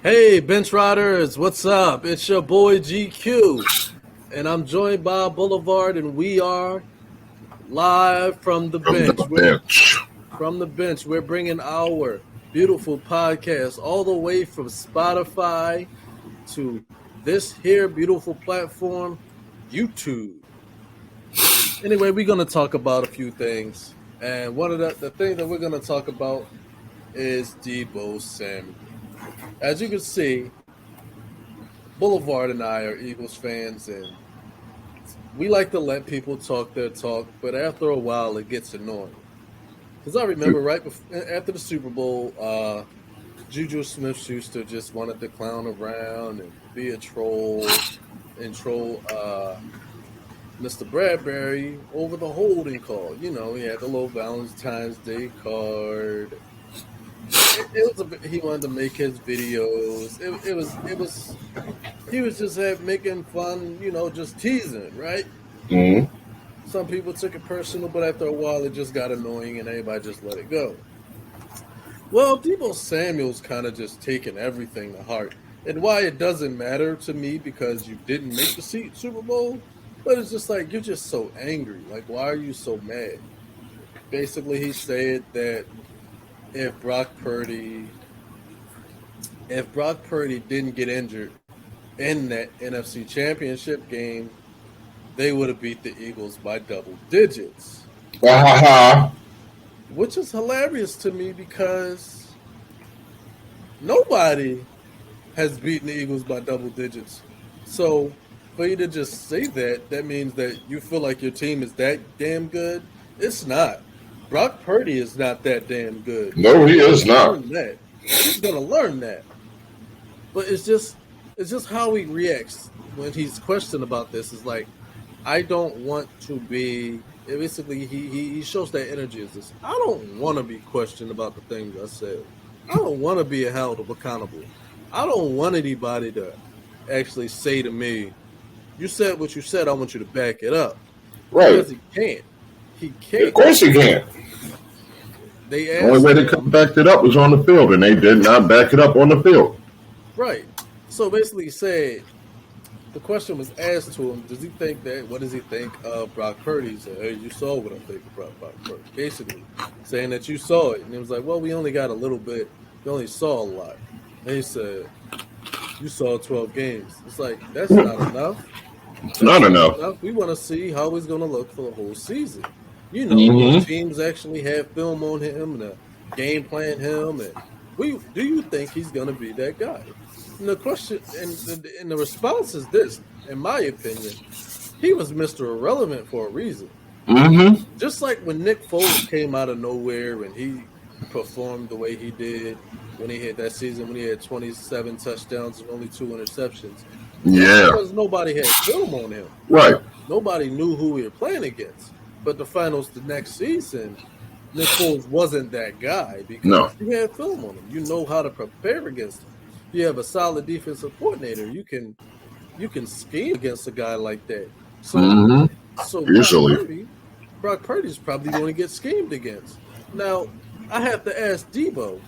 Hey, Bench Riders, what's up? It's your boy GQ, and I'm joined by Boulevard, and we are live from the From the bench. bench. We're bringing our beautiful podcast all the way from Spotify to this here beautiful platform, YouTube. Anyway, we're going to talk about a few things, and one of the things that we're going to talk about is Deebo Samuel. As you can see, Boulevard and I are Eagles fans, and we like to let people talk their talk, but after a while, it gets annoying. Because I remember right after the Super Bowl, Juju Smith-Schuster just wanted to clown around and be a troll and troll Mr. Bradbury over the holding call. You know, he had the little Valentine's Day card. He wanted to make his videos. He was just making fun, just teasing, right? Mm-hmm. Some people took it personal, but after a while, it just got annoying, and everybody just let it go. Well, Deebo Samuel's kind of just taken everything to heart, and why it doesn't matter to me because you didn't make the Super Bowl, but it's just like you're just so angry. Like, why are you so mad? Basically, he said that if Brock Purdy didn't get injured in that NFC Championship game, they would have beat the Eagles by double digits. Which is hilarious to me because nobody has beaten the Eagles by double digits. So for you to just say that means that you feel like your team is that damn good. It's not. Brock Purdy is not that damn good. No, he is not. He's gonna learn that. But it's just how he reacts when he's questioned about this. Is like, I don't want to be. Basically, he shows that energy as this. I don't want to be questioned about the things I said. I don't want to be held accountable. I don't want anybody to actually say to me, "You said what you said. I want you to back it up." Right. Because he can't. He can't. Of course he can't. The only way they could back it up was on the field, and they did not back it up on the field. Right. So basically, he said the question was asked to him. What does he think of Brock Purdy? He said, "Hey, you saw what I think about Brock Purdy." Basically, saying that you saw it, and he was like, "Well, we only got a little bit. We only saw a lot." And he said, "You saw 12 games." It's like that's not enough. It's not enough. We want to see how he's going to look for the whole season. Those teams actually have film on him and game plan him, and do you think he's going to be that guy? And the question and the response is this: in my opinion, he was Mr. Irrelevant for a reason. Mm-hmm. Just like when Nick Foles came out of nowhere and he performed the way he did when he hit that season when he had 27 touchdowns and only 2 interceptions. Yeah. Because nobody had film on him. Right. Nobody knew who we were playing against. But the finals the next season, Nick Foles wasn't that guy because you had film on him. You know how to prepare against him. You have a solid defensive coordinator. You can scheme against a guy like that. So Usually. Brock Purdy's probably going to get schemed against. Now, I have to ask Deebo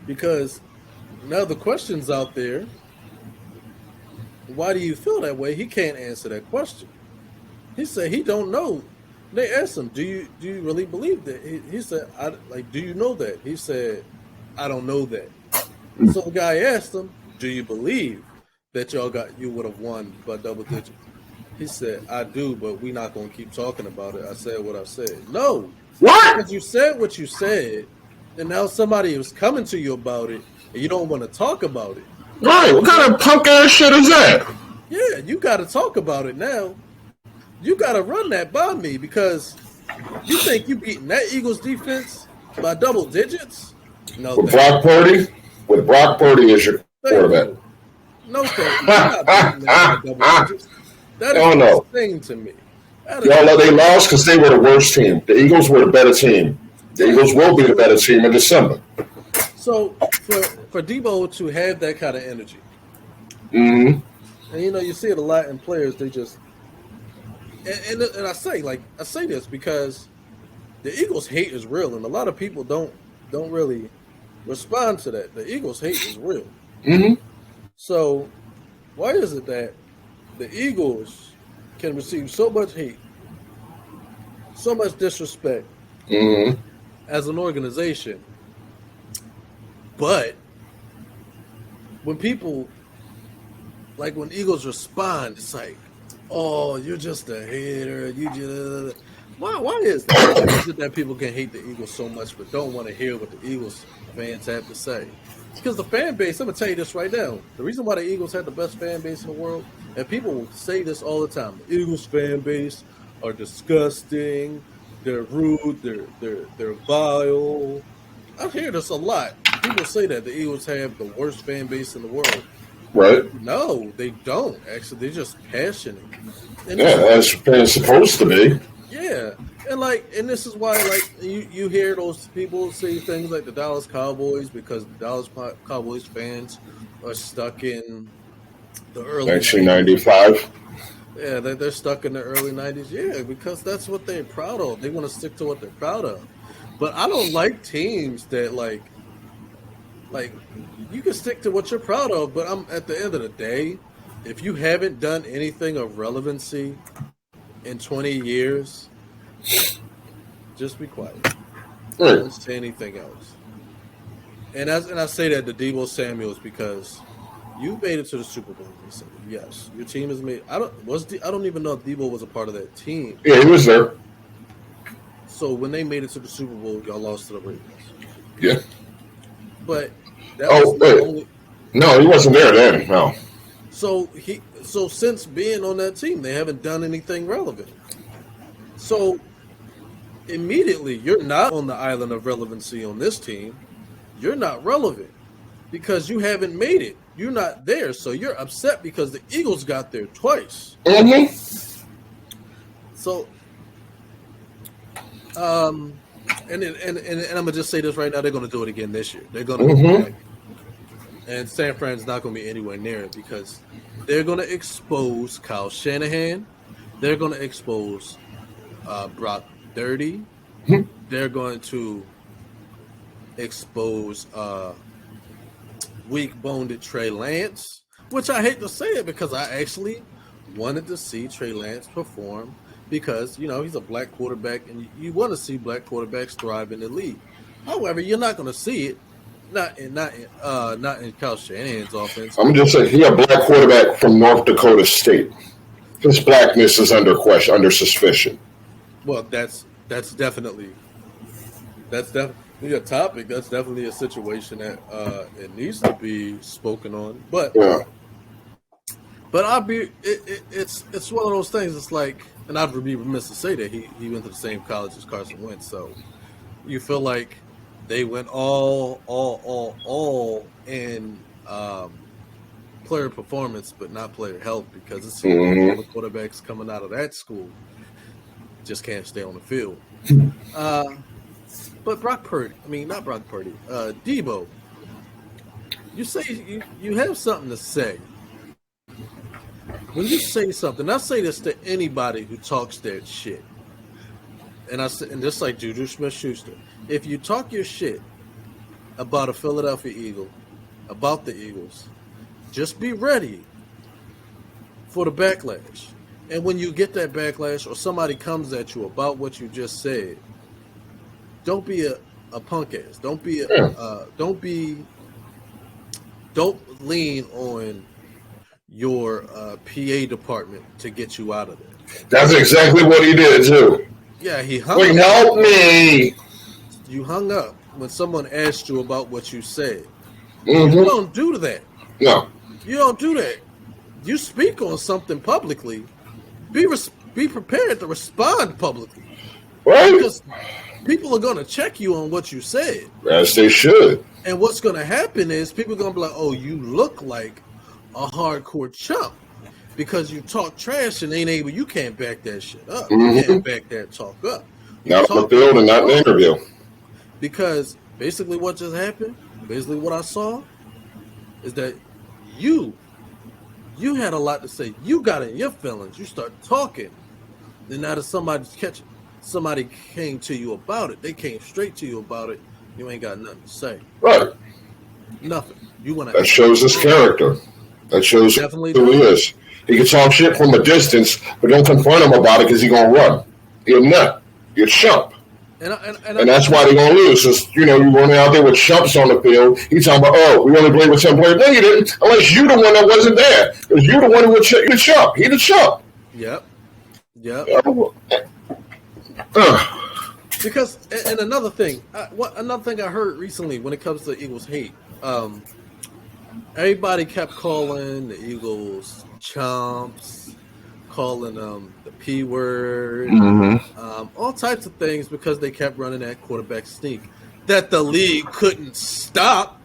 because now the question's out there. Why do you feel that way? He can't answer that question. He said he don't know. They asked him, "Do you really believe that?" He said, "Do you know that?" He said, "I don't know that." So the guy asked him, "Do you believe that you would have won by double digits?" He said, "I do, but we're not going to keep talking about it. I said what I said." No, what? Because you said what you said, and now somebody is coming to you about it, and you don't want to talk about it. Right? What kind of punk ass shit is that? Yeah, you got to talk about it now. You got to run that by me because you think you beating that Eagles defense by double digits? No. With Brock Purdy? With Brock Purdy as your quarterback. No, thank you. You're not beating that by double digits. That is insane to me. They lost because they were the worst team. The Eagles were the better team. The Eagles will be the better team in December. So for Deebo to have that kind of energy, and you see it a lot in players. They just and I say this because the Eagles' hate is real, and a lot of people don't really respond to that. The Eagles' hate is real. Mm-hmm. So why is it that the Eagles can receive so much hate, so much disrespect Mm-hmm. as an organization, but when people like when Eagles respond, it's like, oh, you're just a hater. You just why is that? Why is it that people can hate the Eagles so much but don't want to hear what the Eagles fans have to say? It's because the fan base. I'm gonna tell you this right now. The reason why the Eagles had the best fan base in the world, and people will say this all the time: the Eagles fan base are disgusting. They're rude. They're vile. I hear this a lot. People say that the Eagles have the worst fan base in the world. Right. No, they don't. Actually, they're just passionate, and this Yeah, is that's what it's supposed to be. yeah, and this is why you hear those people say things like the Dallas Cowboys because the Cowboys fans are stuck in the early '90s. 1995. Yeah, they're stuck in the early '90s. Yeah, because that's what they're proud of. They want to stick to what they're proud of. But I don't like teams that like you can stick to what you're proud of, but I'm at the end of the day, if you haven't done anything of relevancy in 20 years, just be quiet. Right. Don't say anything else. And I say that to Deebo Samuels because you made it to the Super Bowl recently. Yes, your team has made. I don't even know if Deebo was a part of that team. Yeah, he was there. So when they made it to the Super Bowl, y'all lost to the Ravens. Yeah. But that was Oh, the wait. only. No, he wasn't there then. No. So since being on that team, they haven't done anything relevant. So immediately, you're not on the island of relevancy on this team. You're not relevant because you haven't made it. You're not there, so you're upset because the Eagles got there twice. Mm-hmm. So, and I'm gonna just say this right now: they're gonna do it again this year. They're gonna go Mm-hmm. back, and San Fran's not gonna be anywhere near it because they're gonna expose Kyle Shanahan. They're gonna expose Brock Dirty. They're going to expose weak-boned Trey Lance, which I hate to say it because I actually wanted to see Trey Lance perform because he's a black quarterback and you want to see black quarterbacks thrive in the league. However, you're not going to see it not in Kyle Shanahan's offense. I'm just saying, he a black quarterback from North Dakota State. His blackness is under question, under suspicion. Well, that's definitely a topic. That's definitely a situation that it needs to be spoken on. Yeah. But it's one of those things. It's like, and I'd be remiss to say that he went to the same college as Carson Wentz. So you feel like they went all in player performance, but not player health because it seems like all the quarterbacks coming out of that school just can't stay on the field. But Brock Purdy, not Brock Purdy, Deebo, you say you have something to say. When you say something, I say this to anybody who talks that shit, and just like Juju Smith-Schuster, if you talk your shit about a Philadelphia Eagle, about the Eagles, just be ready for the backlash. And when you get that backlash or somebody comes at you about what you just said, don't be a punk ass. Don't lean on your PA department to get you out of there. That's exactly what he did too. Yeah, he hung Wait, up. help me. You hung up when someone asked you about what you said. Mm-hmm. You don't do that. No. You don't do that. You speak on something publicly. Be prepared to respond publicly. Right? Because people are going to check you on what you said. As they should. And what's going to happen is people are going to be like, oh, you look like a hardcore chump because you talk trash and you can't back that shit up. You can't back that talk up. Not on the field and not in the interview. Because basically what just happened, basically what I saw, is that you had a lot to say. You got in your feelings. You start talking. Then now that somebody came to you about it. They came straight to you about it. You ain't got nothing to say. Right. Nothing. You want That to shows his character. That shows definitely who he does. is. He can talk shit from a distance, but don't confront him about it because he's gonna run. You're a nut. You're a chump. And that's why they're gonna lose. Because you running out there with chumps on the field. He's talking about, oh, we only played with 10 players. No, you didn't. Unless you the one that wasn't there. Because you the one who was the chump. He the chump. Yep. Uh, Because and another thing, another thing I heard recently when it comes to Eagles hate, everybody kept calling the Eagles chumps, calling them the P word, all types of things because they kept running that quarterback sneak that the league couldn't stop,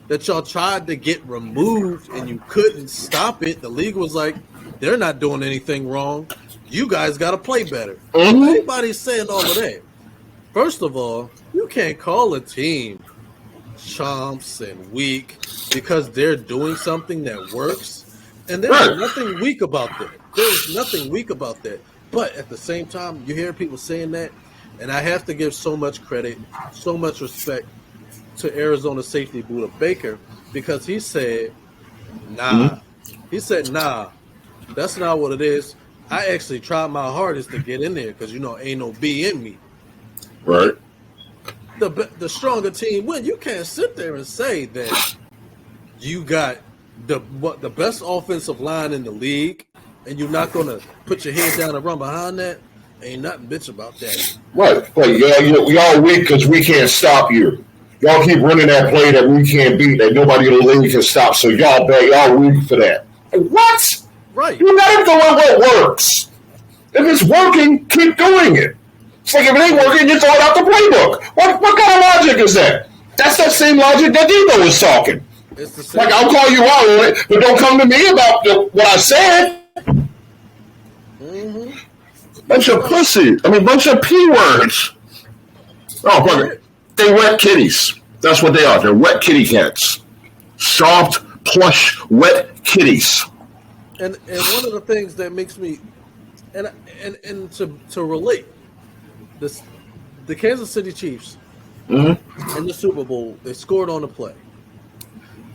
that y'all tried to get removed and you couldn't stop it. The league was like, they're not doing anything wrong. You guys got to play better. Everybody's saying all of that. First of all, you can't call a team chumps and weak because they're doing something that works. And there's nothing weak about that. There's nothing weak about that. But at the same time, you hear people saying that, and I have to give so much credit, so much respect to Arizona safety Buda Baker because he said, nah. He said, nah, that's not what it is. I actually tried my hardest to get in there because, ain't no B in me. Right. The stronger team win. You can't sit there and say that you got the best offensive line in the league, and you're not going to put your head down and run behind that. Ain't nothing bitch about that. Right. Y'all weak because we can't stop you. Y'all keep running that play that we can't beat, that nobody in the league can stop. So y'all weak for that. What? Right. You gotta go with what works. If it's working, keep doing it. It's like if it ain't working, you throw it out the playbook. What kind of logic is that? That's that same logic that Deebo was talking. It's the same. Like, I'll call you out on it, but don't come to me about what I said. Bunch of pussy. Bunch of P words. Oh, fuck it. They wet kitties. That's what they are. They're wet kitty cats. Soft, plush, wet kitties. And one of the things that makes me and to relate the Kansas City Chiefs in the Super Bowl, they scored on the play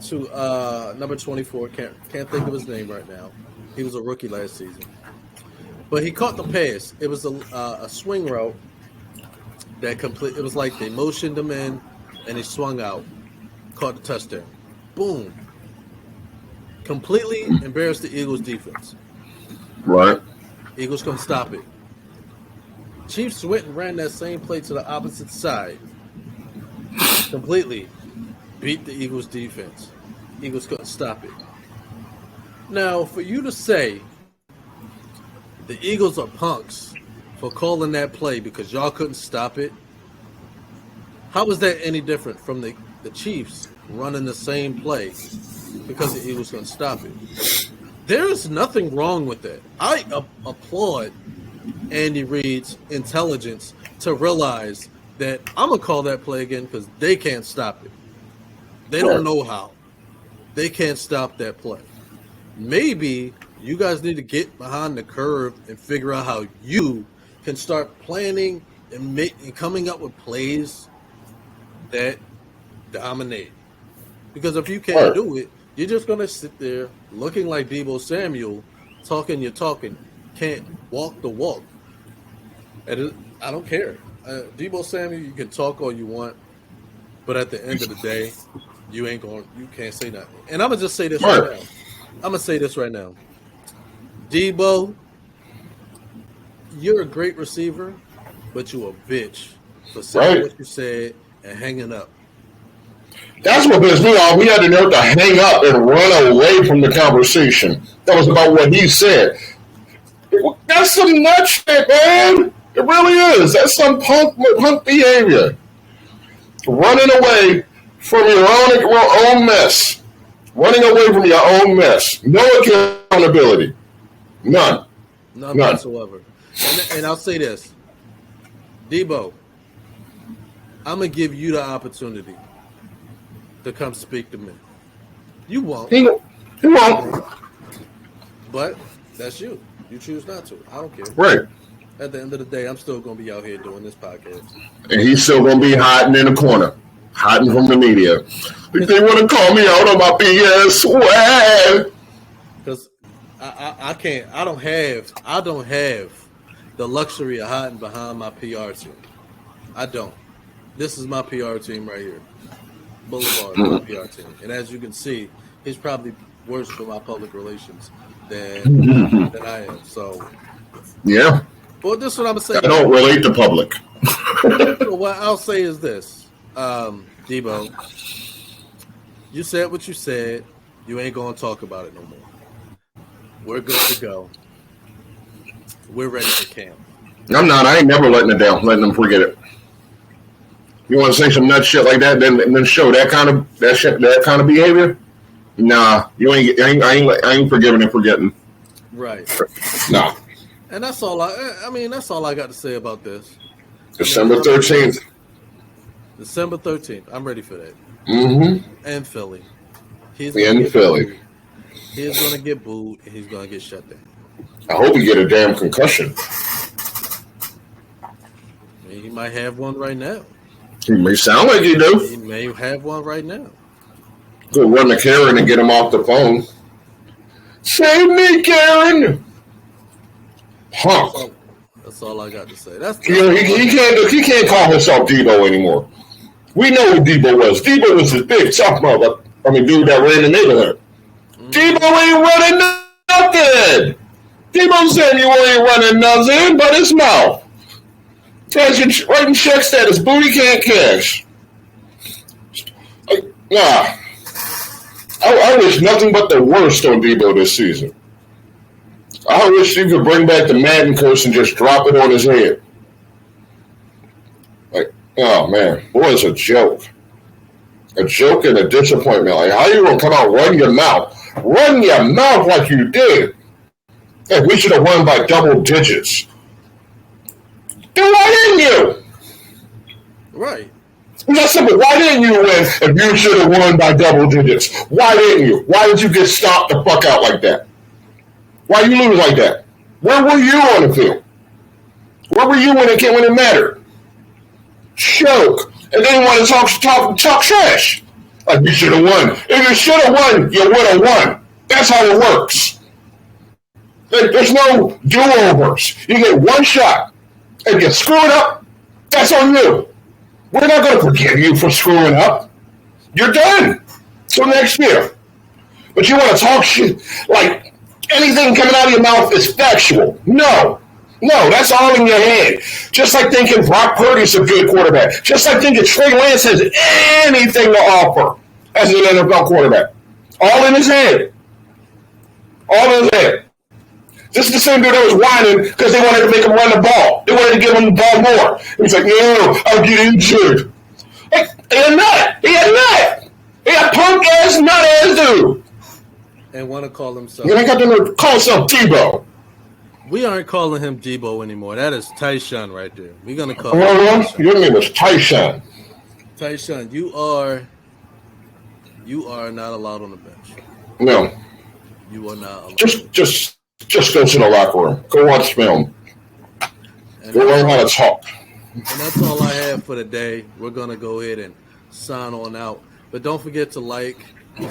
to number 24. Can't think of his name right now. He was a rookie last season, but he caught the pass. It was a swing route that it was like they motioned him in and he swung out, caught the touchdown. Boom. Completely embarrassed the Eagles defense. Right. Eagles couldn't stop it. Chiefs went and ran that same play to the opposite side. Completely beat the Eagles defense. Eagles couldn't stop it. Now, for you to say the Eagles are punks for calling that play because y'all couldn't stop it, how is that any different from the Chiefs running the same play because the Eagles couldn't stop it? There is nothing wrong with that. I applaud Andy Reid's intelligence to realize that I'm going to call that play again because they can't stop it. They don't know how. They can't stop that play. Maybe you guys need to get behind the curve and figure out how you can start planning and coming up with plays that dominate. Because if you can't do it, you're just going to sit there looking like Deebo Samuel, talking your talking, can't walk the walk. And I don't care. Deebo Samuel, you can talk all you want, but at the end of the day, you can't say nothing. And I'm going to just say this right now. I'm going to say this right now. Deebo, you're a great receiver, but you a bitch for saying what you said and hanging up. That's what pissed me off. We had the nerve to hang up and run away from the conversation. That was about what he said. That's some nut shit, man. It really is. That's some punk behavior. Running away from your own mess. Running away from your own mess. No accountability. None whatsoever. And I'll say this. Deebo, I'm going to give you the opportunity to come speak to me. You won't. He won't. But that's you. You choose not to. I don't care. Right. At the end of the day, I'm still going to be out here doing this podcast. And he's still going to be hiding in the corner. Hiding from the media. They want to call me out on my BS swag. Because I can't. I don't have the luxury of hiding behind my PR team. I don't. This is my PR team right here. Boulevard, my PR team. And as you can see, he's probably worse for my public relations than I am. So yeah. But this is what I'm saying. I don't relate to public. So what I'll say is this, Deebo. You said what you said. You ain't gonna talk about it no more. We're good to go. We're ready for camp. I'm not. I ain't never letting it down. Letting them forget it. You want to say some nut shit like that, then show that kind of behavior. Nah, you ain't. I ain't forgiving and forgetting. Right. Nah. And that's all. That's all I got to say about this. December 13th. December 13th. I'm ready for that. Mm-hmm. And Philly. In Philly. Booed. He's going to get booed and he's going to get shut down. I hope he get a damn concussion. He might have one right now. He may sound like he do. He may have one right now. Go run to Karen and get him off the phone. Save me, Karen. Punk. That's all I got to say. He can't call himself Deebo anymore. We know who Deebo was. Deebo was this big tough mother. Dude that ran the neighborhood. Deebo ain't running nothing. Deebo said you ain't running nothing but his mouth. Writing checks that his booty can't cash. Nah. I wish nothing but the worst on Deebo this season. I wish you could bring back the Madden curse and just drop it on his head. Oh man, boy, it's a joke. A joke and a disappointment. How you gonna come out, run your mouth like you did? Hey, we should have won by double digits. Then why didn't you? Right. It's that simple. Why didn't you win if you should have won by double digits? Why didn't you? Why did you get stomped the fuck out like that? Why you lose like that? Where were you on the field? Where were you when it mattered? Choke. And then you want to talk trash. Like you should have won. If you should have won, you would have won. That's how it works. There's no do-overs. You get one shot. If you screw it up, that's on you. We're not going to forgive you for screwing up. You're done. Till next year. But you want to talk shit like anything coming out of your mouth is factual. No, that's all in your head. Just like thinking Brock Purdy's a good quarterback. Just like thinking Trey Lance has anything to offer as an NFL quarterback. All in his head. This is the same dude that was whining because they wanted to make him run the ball. They wanted to give him the ball more. He's like, no, I'll get injured. He had nut. He had punk-ass, nut-ass dude. And want to call himself. You ain't got to call himself Deebo. We aren't calling him Deebo anymore. That is Tyshawn right there. We're going to call him Tyshawn. Your name is Tyshawn. Tyshawn, you are not allowed on the bench. No. You are not allowed. Just go to the locker room. Go watch film. Go learn how to talk. And that's all I have for today. We're going to go ahead and sign on out. But don't forget to like,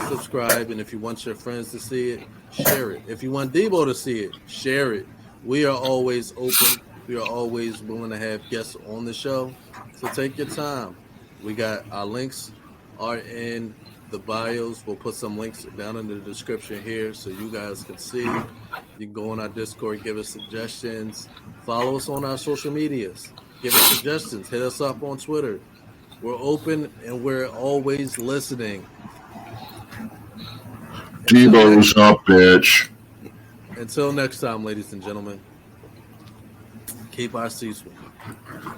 subscribe, and if you want your friends to see it, share it. If you want Deebo to see it, share it. We are always open. We are always willing to have guests on the show. So take your time. We got our links are in the bios. We'll put some links down in the description here so you guys can see. You can go on our Discord, give us suggestions. Follow us on our social medias. Give us suggestions. Hit us up on Twitter. We're open and we're always listening. Deebo's up, bitch. Until next time, ladies and gentlemen, keep our seats warm.